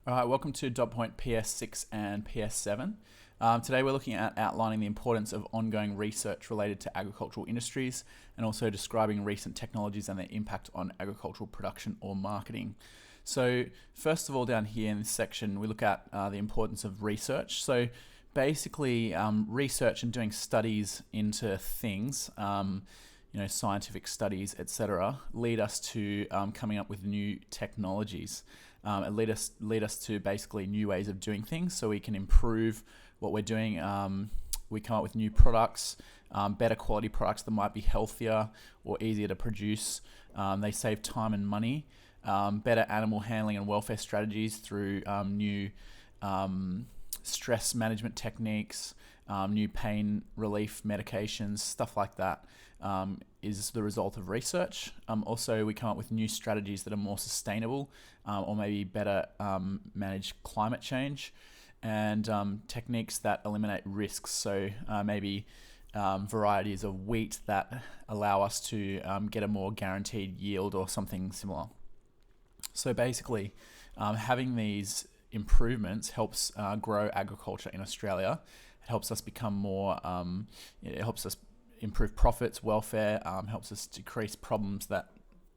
All right, welcome to Dot Point PS6 and PS7. Today we're looking at outlining the importance of ongoing research related to agricultural industries and also describing recent technologies and their impact on agricultural production or marketing. So first of all, down here in this section, we look at the importance of research. So basically, research and doing studies into things, scientific studies, etc., lead us to coming up with new technologies. It lead us to basically new ways of doing things, so we can improve what we're doing. We come up with new products, better quality products that might be healthier or easier to produce. They save time and money. Better animal handling and welfare strategies through new stress management techniques, new pain relief medications, stuff like that. Is the result of research. Also, we come up with new strategies that are more sustainable or maybe better manage climate change, and techniques that eliminate risks. So maybe varieties of wheat that allow us to get a more guaranteed yield or something similar. So basically, having these improvements helps grow agriculture in Australia. It helps us become more, it helps us improve profits, welfare, helps us decrease problems that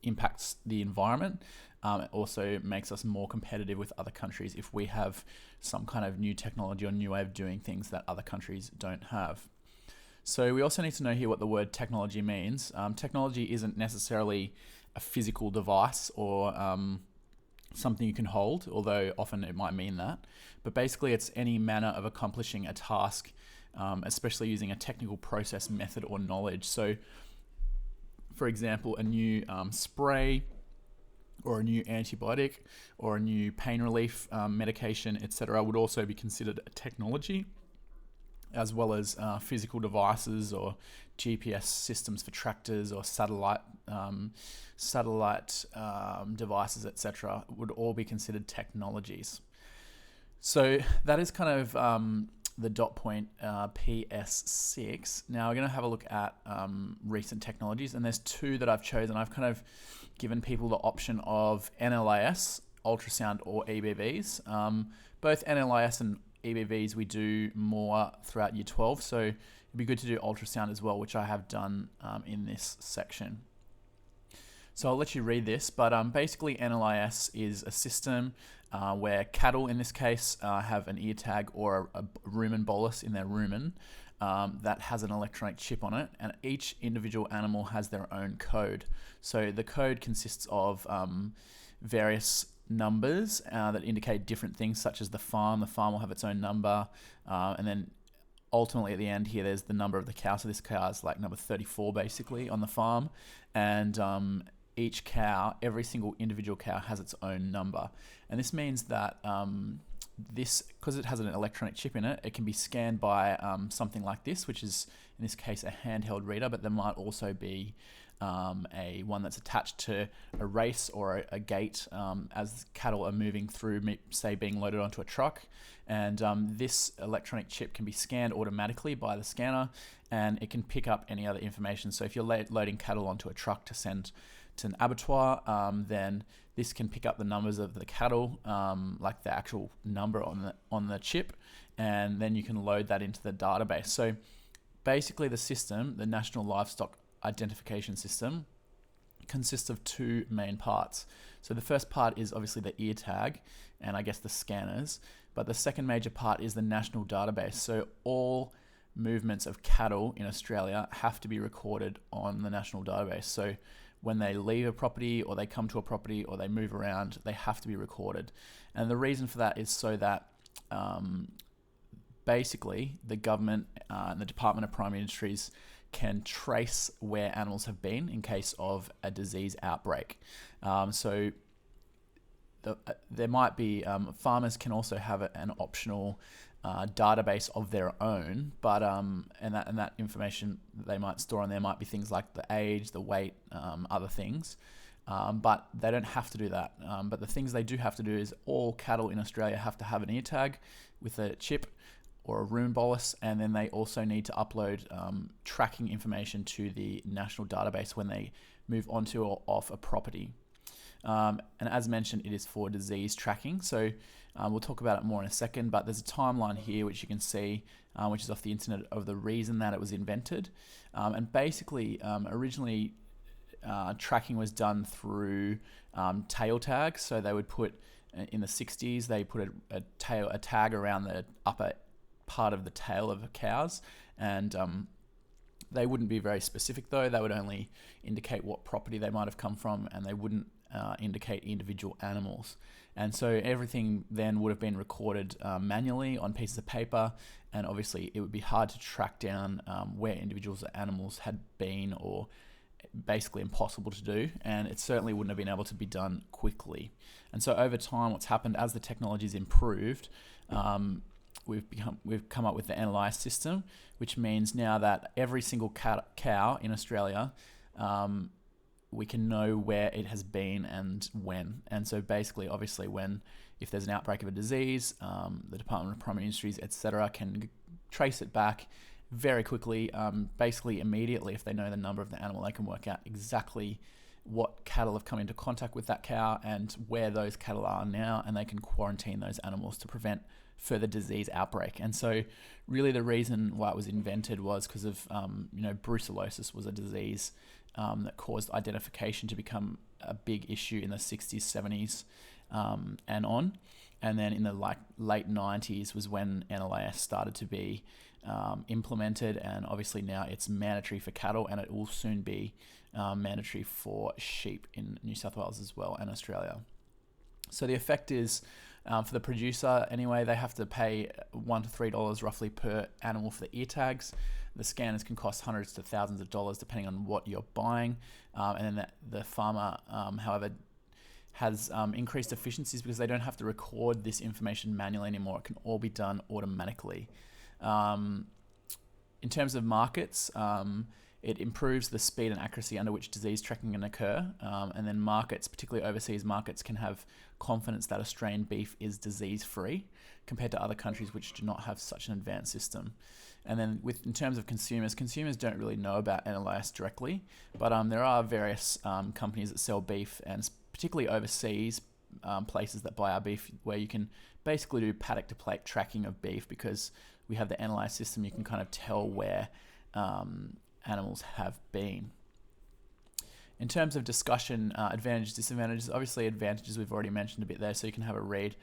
impacts the environment. It also makes us more competitive with other countries if we have some kind of new technology or new way of doing things that other countries don't have. So we also need to know here what the word technology means. Technology isn't necessarily a physical device or something you can hold, although often it might mean that. But basically it's any manner of accomplishing a task, especially using a technical process, method, or knowledge. So, for example, a new spray or a new antibiotic or a new pain relief medication, etc., would also be considered a technology, as well as physical devices or GPS systems for tractors or satellite devices, etc., would all be considered technologies. So that is kind of the Dot Point PS6. Now we're going to have a look at recent technologies, and there's two that I've chosen. I've kind of given people the option of NLIS, ultrasound, or EBVs. Both NLIS and EBVs we do more throughout Year 12, so it'd be good to do ultrasound as well, which I have done in this section. So I'll let you read this, but basically NLIS is a system where cattle, in this case, have an ear tag or a rumen bolus in their rumen that has an electronic chip on it, and each individual animal has their own code. So the code consists of various numbers that indicate different things, such as the farm. The farm will have its own number, and then ultimately at the end here there's the number of the cow. So this cow is like number 34 basically on the farm, and each cow, every single individual cow has its own number. And this means that because it has an electronic chip in it, it can be scanned by something like this, which is in this case a handheld reader, but there might also be a one that's attached to a race or a gate as cattle are moving through, say being loaded onto a truck. And this electronic chip can be scanned automatically by the scanner, and it can pick up any other information. So if you're loading cattle onto a truck to send to an abattoir, then this can pick up the numbers of the cattle, like the actual number on the chip, and then you can load that into the database. So basically the system, the National Livestock Identification System, consists of two main parts. So the first part is obviously the ear tag and I guess the scanners, but the second major part is the national database. So all movements of cattle in Australia have to be recorded on the national database. So when they leave a property or they come to a property or they move around, they have to be recorded. And the reason for that is so that basically the government and the Department of Primary Industries can trace where animals have been in case of a disease outbreak. There might be, farmers can also have an optional database of their own, but and that information they might store on there might be things like the age, the weight, other things, but they don't have to do that. But the things they do have to do is all cattle in Australia have to have an ear tag with a chip or a rumen bolus, and then they also need to upload tracking information to the national database when they move onto or off a property. And as mentioned, it is for disease tracking. So we'll talk about it more in a second, but there's a timeline here which you can see, which is off the internet, of the reason that it was invented. And basically, originally tracking was done through tail tags. So they would put, in the 60s, they put a tag around the upper part of the tail of the cows, and they wouldn't be very specific though. They would only indicate what property they might have come from, and they wouldn't indicate individual animals. And so everything then would have been recorded manually on pieces of paper, and obviously it would be hard to track down where individuals or animals had been, or basically impossible to do, and it certainly wouldn't have been able to be done quickly. And so over time, what's happened as the technology's improved, we've come up with the NLI system, which means now that every single cow in Australia, we can know where it has been and when. And so basically, obviously, if there's an outbreak of a disease, the Department of Primary Industries, etc., can trace it back very quickly, basically immediately. If they know the number of the animal, they can work out exactly what cattle have come into contact with that cow and where those cattle are now, and they can quarantine those animals to prevent further disease outbreak. And so really the reason why it was invented was because of brucellosis was a disease that caused identification to become a big issue in the 60s, 70s and on. And then in the late 90s was when NLIS started to be implemented, and obviously now it's mandatory for cattle, and it will soon be mandatory for sheep in New South Wales as well, and Australia. So the effect is, for the producer anyway, they have to pay $1 to $3 roughly per animal for the ear tags. The scanners can cost hundreds to thousands of dollars depending on what you're buying, and then the farmer, however, has increased efficiencies because they don't have to record this information manually anymore. It can all be done automatically. In terms of markets, it improves the speed and accuracy under which disease tracking can occur, and then markets, particularly overseas markets, can have confidence that Australian beef is disease-free compared to other countries which do not have such an advanced system. And then in terms of consumers don't really know about NLIS directly, but there are various companies that sell beef, and particularly overseas places that buy our beef, where you can basically do paddock-to-plate tracking of beef. Because we have the NLI system, you can kind of tell where animals have been. In terms of discussion, advantages, disadvantages, obviously advantages we've already mentioned a bit there, so you can have a read,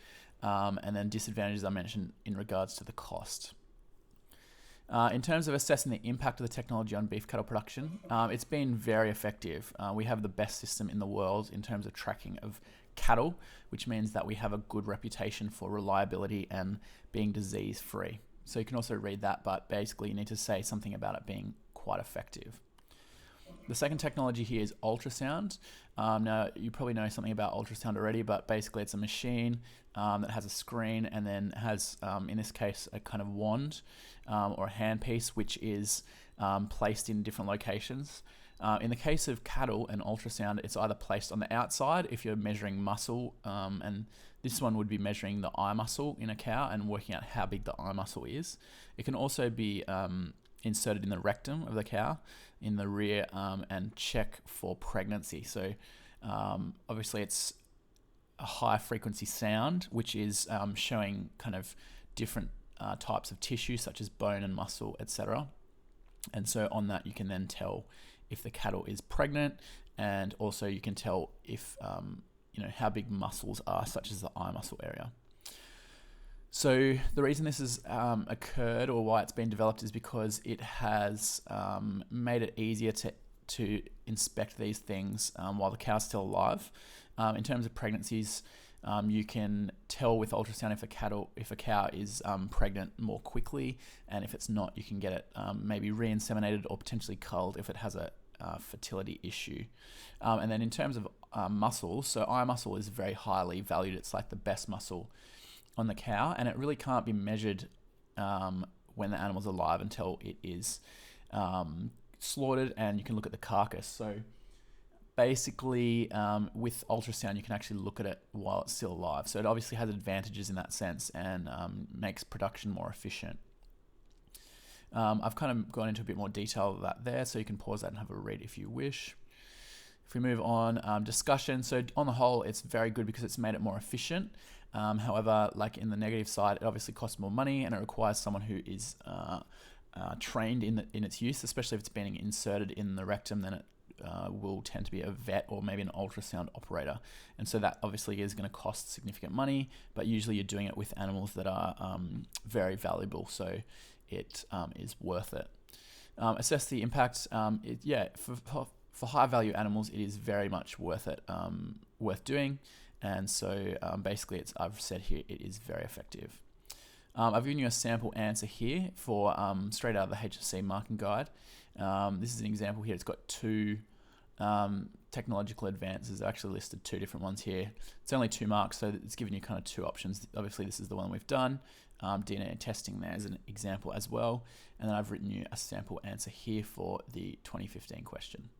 and then disadvantages I mentioned in regards to the cost. In terms of assessing the impact of the technology on beef cattle production, it's been very effective. We have the best system in the world in terms of tracking of cattle, which means that we have a good reputation for reliability and being disease-free. So you can also read that, but basically you need to say something about it being quite effective. The second technology here is ultrasound. Now, you probably know something about ultrasound already, but basically it's a machine that has a screen, and then has, in this case, a kind of wand or a handpiece, which is placed in different locations. In the case of cattle and ultrasound, it's either placed on the outside if you're measuring muscle, and this one would be measuring the eye muscle in a cow and working out how big the eye muscle is. It can also be inserted in the rectum of the cow in the rear, and check for pregnancy. So obviously it's a high frequency sound, which is showing kind of different types of tissue such as bone and muscle, etc. And so on that you can then tell if the cattle is pregnant, and also you can tell if how big muscles are, such as the eye muscle area. So the reason this has occurred, or why it's been developed, is because it has made it easier to inspect these things while the cow's still alive. In terms of pregnancies, you can tell with ultrasound if a cow is pregnant more quickly, and if it's not, you can get it maybe re-inseminated or potentially culled if it has a fertility issue. And then in terms of muscles, so eye muscle is very highly valued. It's like the best muscle on the cow, and it really can't be measured when the animal's alive until it is slaughtered, and you can look at the carcass. So basically with ultrasound you can actually look at it while it's still alive, so it obviously has advantages in that sense, and makes production more efficient. I've kind of gone into a bit more detail of that there, so you can pause that and have a read if you wish. If we move on, discussion. So on the whole, it's very good because it's made it more efficient. However, like in the negative side, it obviously costs more money and it requires someone who is trained in its use, especially if it's being inserted in the rectum. Then it will tend to be a vet or maybe an ultrasound operator, and so that obviously is going to cost significant money. But usually, you're doing it with animals that are very valuable, so it is worth it. Assess the impact. For high value animals, it is very much worth it, worth doing. And so basically, I've said here, it is very effective. I've given you a sample answer here for straight out of the HSC marking guide. This is an example here. It's got two technological advances. I've actually listed two different ones here. It's only 2 marks, so it's given you kind of 2 options. Obviously, this is the one we've done. DNA testing there is an example as well. And then I've written you a sample answer here for the 2015 question.